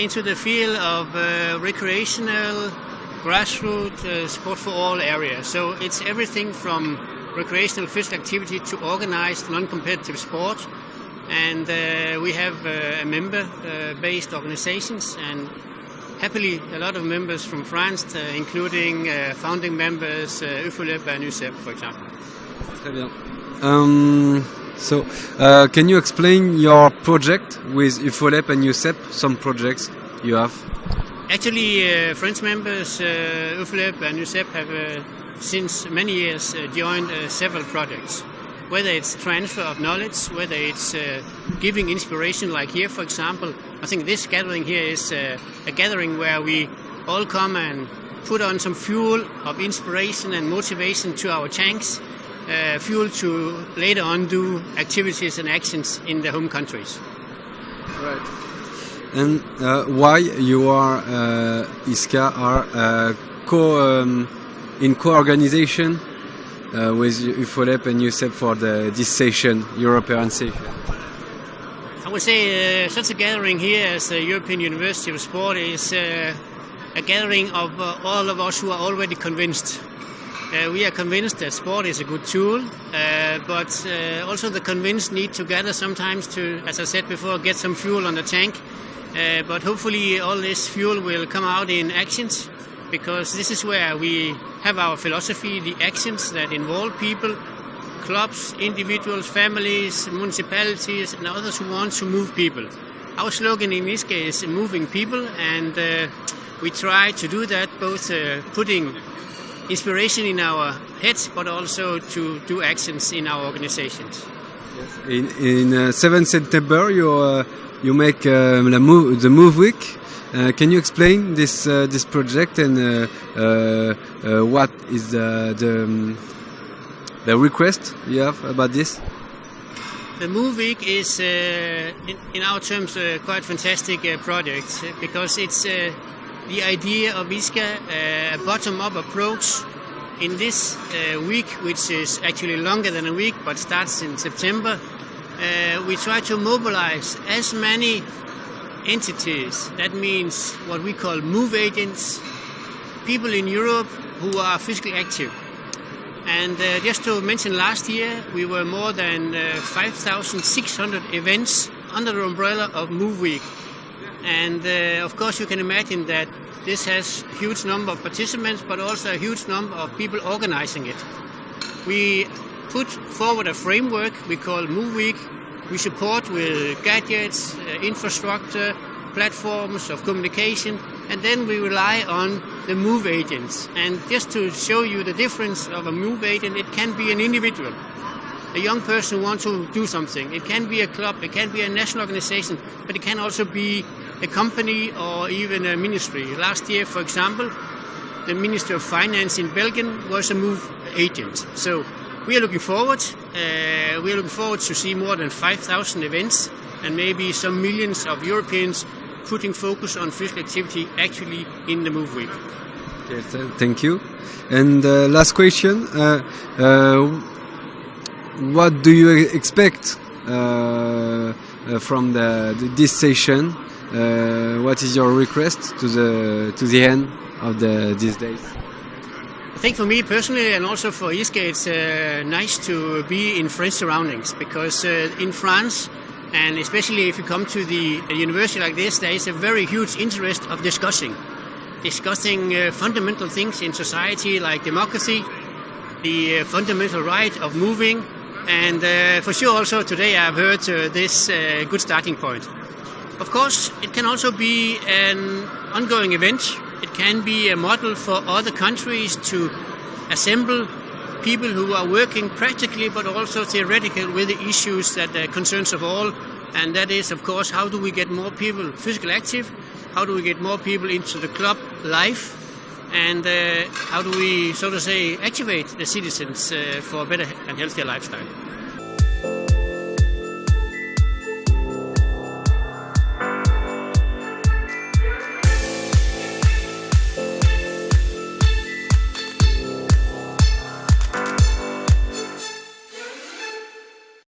into the field of recreational, grassroots sport for all areas. So it's everything from recreational physical activity to organized non-competitive sport. And we have member-based organizations, and happily a lot of members from France, including founding members Européenne and Université, for example. Très bien. So, can you explain your project with Européenne and Université? Some projects you have? Actually, French members Européenne and Université have since many years joined several projects. Whether it's transfer of knowledge, whether it's giving inspiration, like here, for example. I think this gathering here is a gathering where we all come and put on some fuel of inspiration and motivation to our tanks, fuel to later on do activities and actions in the home countries. Right. And why you are ISCA are in co-organization with Européenne and USEP for this session, European session? I would say such a gathering here as the European University of Sport is a gathering of all of us who are already convinced. We are convinced that sport is a good tool, but also the convinced need to gather sometimes to, as I said before, get some fuel on the tank. But hopefully all this fuel will come out in actions, because this is where we have our philosophy, the actions that involve people, clubs, individuals, families, municipalities and others who want to move people. Our slogan in ISCA is moving people, and we try to do that both putting inspiration in our heads but also to do actions in our organizations. In 7th September you make the Move Week. Can you explain this project and what is the request you have about this? The Move Week is, in our terms, a quite fantastic project, because it's the idea of ISCA, a bottom-up approach. In this week, which is actually longer than a week but starts in September, we try to mobilize as many entities. That means what we call move agents, people in Europe who are physically active. And just to mention, last year we were more than 5,600 events under the umbrella of Move Week. And of course you can imagine that this has a huge number of participants, but also a huge number of people organizing it. We put forward a framework we call Move Week. We support with gadgets, infrastructure, platforms of communication, and then we rely on the move agents. And just to show you the difference of a move agent, it can be an individual, a young person who wants to do something. It can be a club, it can be a national organization, but it can also be a company or even a ministry. Last year, for example, the Minister of Finance in Belgium was a move agent. So we are looking forward. We are looking forward to see more than 5,000 events and maybe some millions of Europeans putting focus on physical activity actually in the Move Week. Yes, thank you. And last question: what do you expect from this session? What is your request to the end of these days? I think for me personally, and also for ISCA, it's nice to be in French surroundings, because in France, and especially if you come to the university like this, there is a very huge interest of discussing fundamental things in society like democracy, the fundamental right of moving, and for sure also today I've heard this good starting point. Of course, it can also be an ongoing event. It can be a model for other countries to assemble people who are working practically but also theoretically with the issues that concerns of all. And that is, of course, how do we get more people physically active? How do we get more people into the club life? And how do we, so to say, activate the citizens for a better and healthier lifestyle?